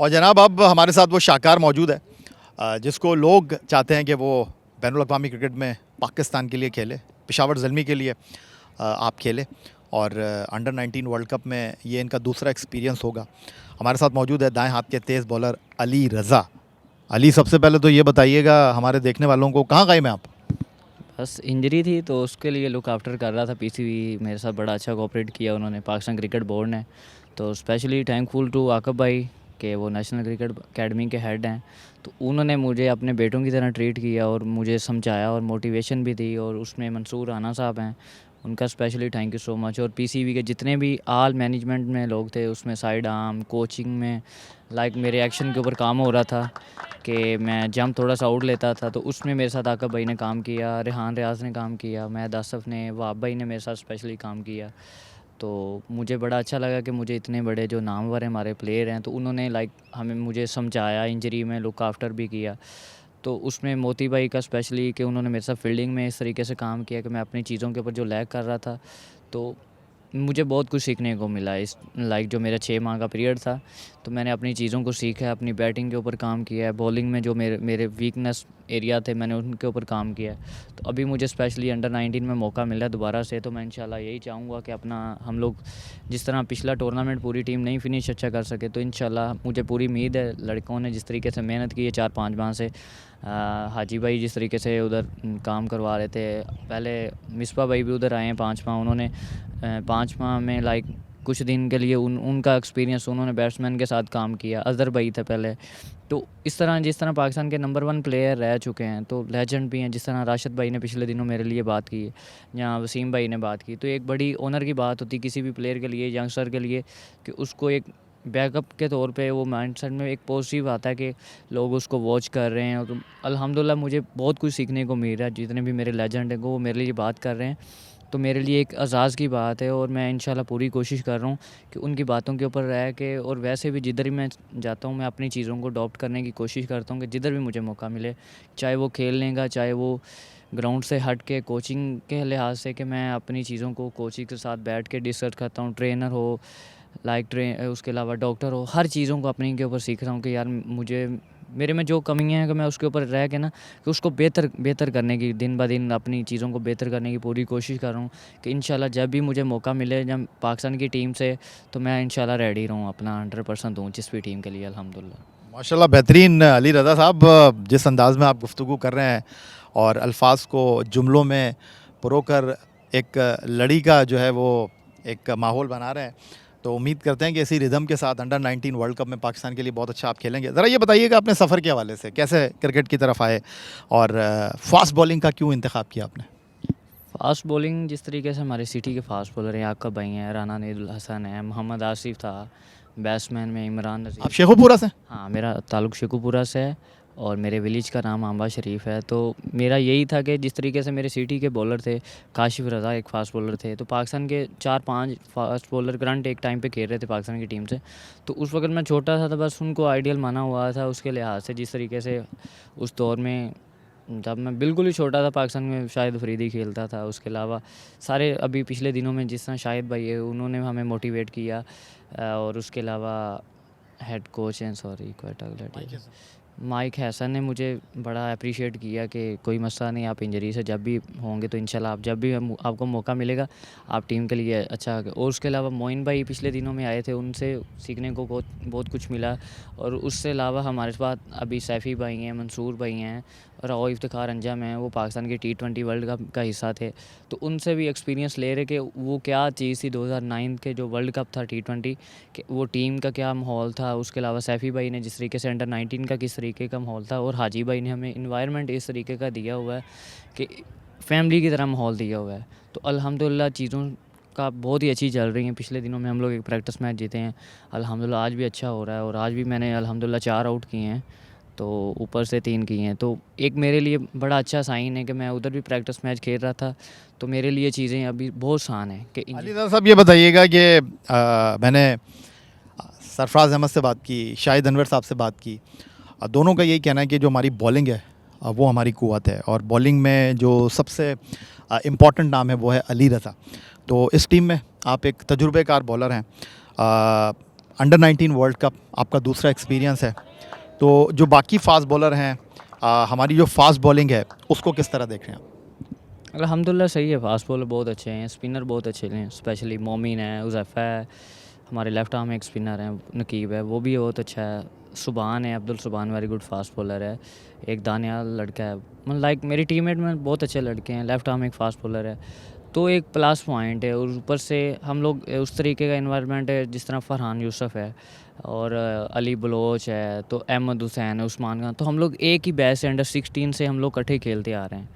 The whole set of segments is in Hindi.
और जनाब अब हमारे साथ वो शाहकार मौजूद है जिसको लोग चाहते हैं कि वो बैनुल अक़वामी क्रिकेट में पाकिस्तान के लिए खेले, पेशावर ज़ल्मी के लिए आप खेले और अंडर 19 वर्ल्ड कप में ये इनका दूसरा एक्सपीरियंस होगा। हमारे साथ मौजूद है दाएं हाथ के तेज़ बॉलर अली रज़ा। अली, सबसे पहले तो ये बताइएगा हमारे देखने वालों को, कहाँ गए में आप? बस इंजरी थी तो उसके लिए लुक आफ्टर कर रहा था। पीसीबी मेरे साथ बड़ा अच्छा कोऑपरेट किया उन्होंने, पाकिस्तान क्रिकेट बोर्ड ने। तो स्पेशली थैंकफुल टू आकब भाई कि वो नेशनल क्रिकेट एकेडमी के हेड हैं। तो उन्होंने मुझे अपने बेटों की तरह ट्रीट किया और मुझे समझाया और मोटिवेशन भी दी। और उसमें मंसूर राना साहब हैं, उनका specially thank you so much. और पीसीबी के जितने भी आल मैनेजमेंट में लोग थे, उसमें साइड आर्म कोचिंग में मेरे एक्शन के ऊपर काम हो रहा था कि मैं जंप थोड़ा सा आउट लेता था, तो उसमें मेरे साथ आकब भाई ने काम किया, रेहान रियाज ने काम किया, महद आसफ़ ने, वहाब भाई ने मेरे साथ स्पेशली काम किया। तो मुझे बड़ा अच्छा लगा कि मुझे इतने बड़े जो नामवर हैं हमारे प्लेयर हैं, तो उन्होंने हमें मुझे समझाया, इंजरी में लुक आफ्टर भी किया। तो उसमें मोती भाई का स्पेशली कि उन्होंने मेरे साथ फील्डिंग में इस तरीके से काम किया कि मैं अपनी चीज़ों के ऊपर जो लैग कर रहा था, तो मुझे बहुत कुछ सीखने को मिला। इस जो मेरा 6 माह का पीरियड था, तो मैंने अपनी चीज़ों को सीखा है, अपनी बैटिंग के ऊपर काम किया है, बॉलिंग में जो मेरे मेरे वीकनेस एरिया थे मैंने उनके ऊपर काम किया है। तो अभी मुझे स्पेशली अंडर 19 में मौका मिला है दोबारा से, तो मैं इंशाल्लाह यही चाहूँगा कि अपना हम लोग जिस तरह पिछला टूर्नामेंट पूरी टीम नहीं फिनिश अच्छा कर सके, तो इंशाल्लाह मुझे पूरी उम्मीद है लड़कों ने जिस तरीके से मेहनत की है 4-5 माह से। हाजी भाई जिस तरीके से उधर काम करवा रहे थे, पहले मिसबा भाई भी उधर आए हैं 5 माह, उन्होंने 5 माह में कुछ दिन के लिए उनका एक्सपीरियंस, उन्होंने बैट्समैन के साथ काम किया। अज़हर भाई थे पहले। तो इस तरह जिस तरह पाकिस्तान के नंबर 1 प्लेयर रह चुके हैं, तो लेजेंड भी हैं, जिस तरह राशिद भाई ने पिछले दिनों मेरे लिए बात की है या वसीम भाई ने बात की, तो एक बड़ी ऑनर की बात होती किसी भी प्लेयर के लिए, यंगस्टर के लिए, कि उसको एक बैकअप के तौर पे वो माइंडसेट में एक पॉजिटिव आता है कि लोग उसको वॉच कर रहे हैं। और अल्हम्दुलिल्लाह मुझे बहुत कुछ सीखने को मिल रहा है। जितने भी मेरे लेजेंड हैं वो मेरे लिए बात कर रहे हैं, तो मेरे लिए एक एज़ाज़ की बात है। और मैं इंशाल्लाह पूरी कोशिश कर रहा हूँ कि उनकी बातों के ऊपर रह के, और वैसे भी जिधर भी मैं जाता हूँ मैं अपनी चीज़ों को अडॉप्ट करने की कोशिश करता हूँ कि जिधर भी मुझे मौका मिले, चाहे वो खेलने का, चाहे वो ग्राउंड से हट के कोचिंग के लिहाज से, कि मैं अपनी चीज़ों को कोचिंग के साथ बैठ के डिस्कस करता हूँ। ट्रेनर हो, उसके अलावा डॉक्टर हो, हर चीज़ों को अपने के ऊपर सीख रहा हूँ कि यार मुझे मेरे में जो कमियाँ हैं कि मैं उसके ऊपर रह के ना, कि उसको बेहतर करने की, दिन ब दिन अपनी चीज़ों को बेहतर करने की पूरी कोशिश कर रहा हूँ कि इंशाल्लाह जब भी मुझे मौका मिले जब पाकिस्तान की टीम से, तो मैं इंशाल्लाह रेडी रहूँ, अपना 100% दूँ जिस भी टीम के लिए अल्हम्दुलिल्लाह। माशाल्लाह बेहतरीन अली रज़ा साहब, जिस अंदाज़ में आप गुफ्तगू कर रहे हैं और अल्फाज को जुमलों में परोकर एक लड़ी का जो है वो एक माहौल बना रहे हैं, तो उम्मीद करते हैं कि इसी रिदम के साथ अंडर 19 वर्ल्ड कप में पाकिस्तान के लिए बहुत अच्छा आप खेलेंगे। ज़रा ये बताइएगा अपने सफ़र के हवाले से, कैसे क्रिकेट की तरफ आए और फास्ट बॉलिंग का क्यों इंतखाब किया आपने? फ़ास्ट बॉलिंग जिस तरीके से हमारे सिटी के फ़ास्ट बॉलर हैं, आकब भाई हैं, राना नेदुल हसन है, मोहम्मद आसिफ था, बैट्समैन में इमरान आप नज़ीर। शेखुपुरा से? हाँ, मेरा ताल्लुक़ शेखुपुरा से है और मेरे विलेज का नाम आंबा शरीफ है। तो मेरा यही था कि जिस तरीके से मेरे सिटी के बॉलर थे, काशिफ रज़ा एक फ़ास्ट बॉलर थे, तो पाकिस्तान के 4-5 फ़ास्ट बॉलर करंट एक टाइम पे खेल रहे थे पाकिस्तान की टीम से। तो उस वक़्त मैं छोटा था, तो बस उनको आइडियल माना हुआ था उसके लिहाज से, जिस तरीके से उस दौर में जब मैं बिल्कुल ही छोटा था, पाकिस्तान में शाहिद अफरीदी खेलता था। उसके अलावा सारे अभी पिछले दिनों में जिस तरह शाहिद भाई है, उन्होंने हमें मोटिवेट किया। और उसके अलावा हेड कोच हैं, सॉरी क्वेट माइक हैसन ने मुझे बड़ा अप्रिशिएट किया कि कोई मसला नहीं, आप इंजरी से जब भी होंगे तो इंशाल्लाह आप जब भी आपको मौका मिलेगा आप टीम के लिए अच्छा। और उसके अलावा मोइन भाई पिछले दिनों में आए थे, उनसे सीखने को बहुत कुछ मिला। और उससे अलावा हमारे पास अभी सैफ़ी भाई हैं, मंसूर भाई हैं, राव इफ्तिखार अंजम हैं, वो पाकिस्तान के T20 वर्ल्ड कप का हिस्सा थे। तो उनसे भी एक्सपीरियंस ले रहे कि वो क्या चीज़ थी 2009 के जो वर्ल्ड कप था T20, कि वो टीम का क्या माहौल था। उसके अलावा सैफ़ी भाई ने जिस तरीके से अंडर 19 का किस तरीके का माहौल था, और हाजी भाई ने हमें इन्वायरमेंट इस तरीके का दिया हुआ है कि फैमिली की तरह माहौल दिया हुआ है। तो अल्हम्दुलिल्लाह चीज़ों का बहुत ही अच्छी चल रही हैं। पिछले दिनों में हम लोग एक प्रैक्टिस मैच जीते हैं, अल्हम्दुलिल्लाह आज भी अच्छा हो रहा है। और आज भी मैंने अल्हम्दुलिल्लाह 4 आउट किए हैं, तो ऊपर से 3 किए हैं। तो एक मेरे लिए बड़ा अच्छा साइन है कि मैं उधर भी प्रैक्टिस मैच खेल रहा था, तो मेरे लिए चीज़ें अभी बहुत आसान है कि अली रज़ा साहब, ये बताइएगा कि मैंने सरफराज अहमद से बात की, शाहिद अनवर साहब से बात की, दोनों का यही कहना है कि जो हमारी बॉलिंग है वो हमारी कुव्वत है, और बॉलिंग में जो सबसे इम्पॉर्टेंट नाम है वो है अली रज़ा। तो इस टीम में आप एक तजुर्बेकार बॉलर हैं। अंडर 19 वर्ल्ड कप आपका दूसरा एक्सपीरियंस है, तो जो बाकी फास्ट बॉलर हैं, हमारी जो फास्ट बॉलिंग है उसको किस तरह देख रहे हैं आप? अल्हम्दुलिल्लाह सही है, फास्ट बॉलर बहुत अच्छे हैं, स्पिनर बहुत अच्छे हैं, स्पेशली मोमिन है, उज़ैफ़ा है, हमारे लेफ्ट आर्म एक स्पिनर हैं, नकीब है, वो भी बहुत अच्छा है, सुभान है, अब्दुल सुभान वेरी गुड फास्ट बॉलर है, एक दानियाल लड़का है, मतलब लाइक मेरी टीममेट में बहुत अच्छे लड़के हैं, लेफ्ट आर्म एक फास्ट बॉलर है, तो एक प्लस पॉइंट है। और ऊपर से हम लोग उस तरीके का इन्वायरमेंट है जिस तरह फरहान यूसुफ है और अली बलोच है, तो अहमद हुसैन है, उस्मान खान, तो हम लोग एक ही बैच से अंडर 16 से हम लोग इकट्ठे खेलते आ रहे हैं।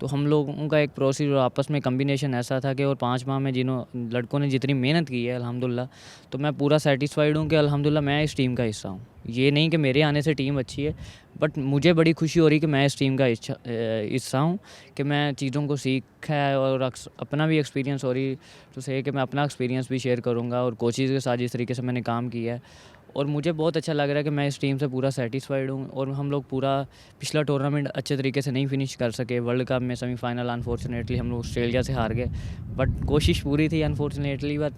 तो हम लोगों का एक प्रोसीजर आपस में कम्बिनेशन ऐसा था कि और 5 माह में जिन्हों लड़कों ने जितनी मेहनत की है अल्हम्दुलिल्लाह, तो मैं पूरा सेटिस्फाइड हूँ कि अल्हम्दुलिल्लाह मैं इस टीम का हिस्सा हूँ। ये नहीं कि मेरे आने से टीम अच्छी है, बट मुझे बड़ी खुशी हो रही कि मैं इस टीम का हिस्सा हूँ, कि मैं चीज़ों को सीखा है और अपना भी एक्सपीरियंस हो रही तो सही कि मैं अपना एक्सपीरियंस भी शेयर करूँगा और कोचेज़ के साथ जिस तरीके से मैंने काम किया है, और मुझे बहुत अच्छा लग रहा है कि मैं इस टीम से पूरा सेटिस्फाइड हूँ। और हम लोग पूरा पिछला टूर्नामेंट अच्छे तरीके से नहीं फिनिश कर सके, वर्ल्ड कप में सेमीफाइनल अनफॉर्चुनेटली हम लोग ऑस्ट्रेलिया से हार गए, बट कोशिश पूरी थी अनफॉर्चुनेटली, बट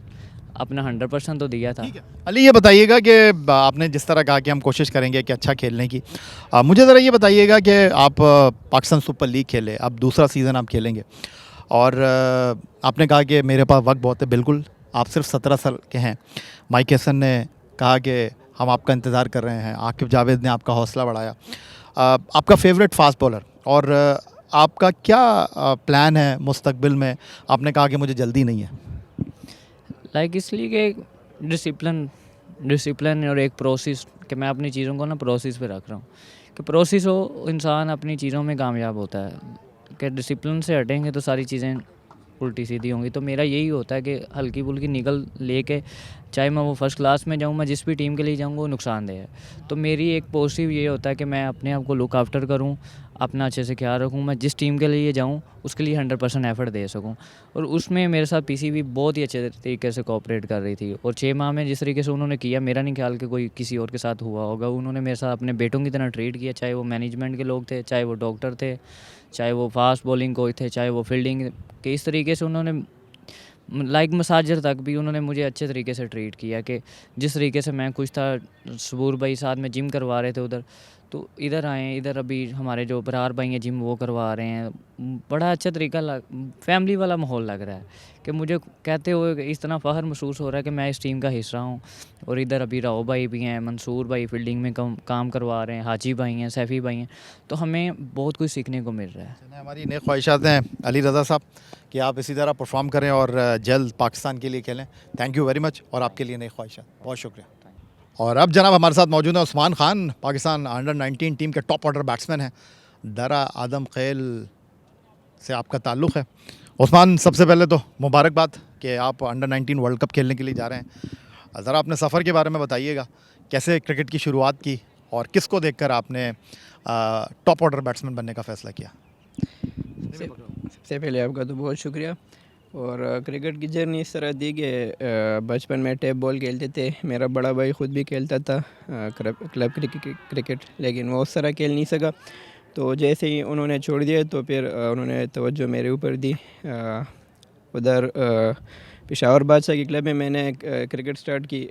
अपना 100% तो दिया था। ठीक है, अली ये बताइएगा कि आपने जिस तरह कहा कि हम कोशिश करेंगे कि अच्छा खेलने की, मुझे ज़रा ये बताइएगा कि आप पाकिस्तान सुपर लीग खेले, अब दूसरा सीज़न आप खेलेंगे, और आपने कहा कि मेरे पास वक्त बहुत है, बिल्कुल आप सिर्फ 17 साल के हैं। माइक हैसन ने कहा कि हम आपका इंतज़ार कर रहे हैं, आकिब जावेद ने आपका हौसला बढ़ाया, आपका फेवरेट फास्ट बॉलर, और आपका क्या प्लान है मुस्तकबिल में? आपने कहा कि मुझे जल्दी नहीं है। लाइक इसलिए कि डिसिप्लिन और एक प्रोसेस, कि मैं अपनी चीज़ों को ना प्रोसेस पे रख रहा हूँ, कि प्रोसेस हो इंसान अपनी चीज़ों में कामयाब होता है, कि डिसिप्लिन से हटेंगे तो सारी चीज़ें उल्टी सीधी होंगी। तो मेरा यही होता है कि हल्की फुल्की निकल लेके, चाहे मैं वो फर्स्ट क्लास में जाऊँ, मैं जिस भी टीम के लिए जाऊँगा वो नुकसानदेह है, तो मेरी एक पॉजिटिव ये होता है कि मैं अपने आप को लुक आफ्टर करूँ, अपना अच्छे से ख्याल रखूँ, मैं जिस टीम के लिए जाऊँ उसके लिए 100% एफर्ट दे सकूँ। और उसमें मेरे साथ पीसीबी बहुत ही अच्छे तरीके से कोऑपरेट कर रही थी, और 6 माह में जिस तरीके से उन्होंने किया, मेरा नहीं ख्याल कि कोई किसी और के साथ हुआ होगा। उन्होंने मेरे साथ अपने बेटों की तरह ट्रीट किया, चाहे वो मैनेजमेंट के लोग थे, चाहे वो डॉक्टर थे, चाहे वो फास्ट बॉलिंग कोच थे, चाहे वो फील्डिंग के, इस तरीके से उन्होंने लाइक मसाजर तक भी उन्होंने मुझे अच्छे तरीके से ट्रीट किया, कि जिस तरीके से मैं खुश था। सबूर भाई साथ में जिम करवा रहे थे उधर, तो इधर आए, इधर अभी हमारे जो बरार भाई हैं जिम वो करवा रहे हैं, बड़ा अच्छा तरीका फैमिली वाला माहौल लग रहा है, कि मुझे कहते हुए इस तरह फ़ख्र महसूस हो रहा है कि मैं इस टीम का हिस्सा हूँ। और इधर अभी राव भाई भी हैं, मंसूर भाई फील्डिंग में काम करवा रहे हैं, हाजी भाई हैं, सैफ़ी भाई हैं, तो हमें बहुत कुछ सीखने को मिल रहा है। हमारी नेक ख्वाहिशात हैं अली रज़ा साहब कि आप इसी तरह परफॉर्म करें और जल्द पाकिस्तान के लिए खेलें। थैंक यू वेरी मच, और आपके लिए नेक ख्वाहिशात, बहुत शुक्रिया। और अब जनाब हमारे साथ मौजूद है उस्मान खान, पाकिस्तान अंडर 19 टीम के टॉप ऑर्डर बैट्समैन हैं। दरा आदम खेल से आपका ताल्लुक़ है। उस्मान, सबसे पहले तो मुबारकबाद कि आप अंडर 19 वर्ल्ड कप खेलने के लिए जा रहे हैं। ज़रा अपने सफ़र के बारे में बताइएगा, कैसे क्रिकेट की शुरुआत की और किसको देखकर आपने टॉप ऑर्डर बैट्समैन बनने का फ़ैसला किया? सबसे पहले आपका तो बहुत शुक्रिया। और क्रिकेट की जर्नी इस तरह थी कि बचपन में टेप बॉल खेलते थे, मेरा बड़ा भाई ख़ुद भी खेलता था क्लब क्रिकेट, लेकिन वो उस तरह खेल नहीं सका, तो जैसे ही उन्होंने छोड़ दिया तो फिर उन्होंने तवज्जो मेरे ऊपर दी। उधर पेशावर बादशाह की क्लब में मैंने क्रिकेट स्टार्ट की,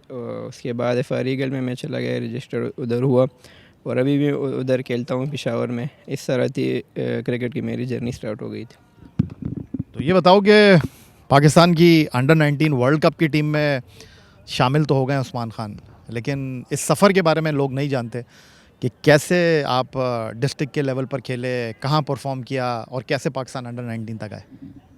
उसके बाद FR ईगल में मैं चला गया, रजिस्टर उधर हुआ, और अभी भी उधर खेलता हूँ पेशावर में। इस तरह थी क्रिकेट की मेरी जर्नी स्टार्ट हो गई थी। तो ये बताओ कि पाकिस्तान की अंडर 19 वर्ल्ड कप की टीम में शामिल तो हो गए उस्मान खान, लेकिन इस सफ़र के बारे में लोग नहीं जानते कि कैसे आप डिस्ट्रिक्ट के लेवल पर खेले, कहाँ परफॉर्म किया और कैसे पाकिस्तान अंडर 19 तक आए?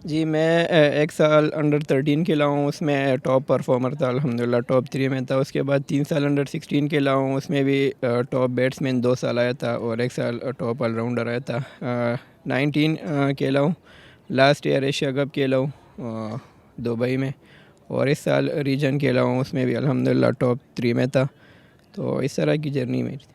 जी, मैं एक साल अंडर 13 खेला हूँ, उसमें टॉप परफॉर्मर था, अल्हम्दुलिल्लाह टॉप 3 में था। उसके बाद 3 साल अंडर 16 खेला हूँ, उसमें भी टॉप बैट्समैन 2 साल आया था, और 1 साल टॉप ऑलराउंडर आया था। 19 खेला हूँ, लास्ट ईयर एशिया कप खेला हूँ दुबई में, और इस साल रीजन खेला हूँ, उसमें भी अल्हम्दुलिल्लाह टॉप 3 में था। तो इस तरह की जर्नी मेरी थी।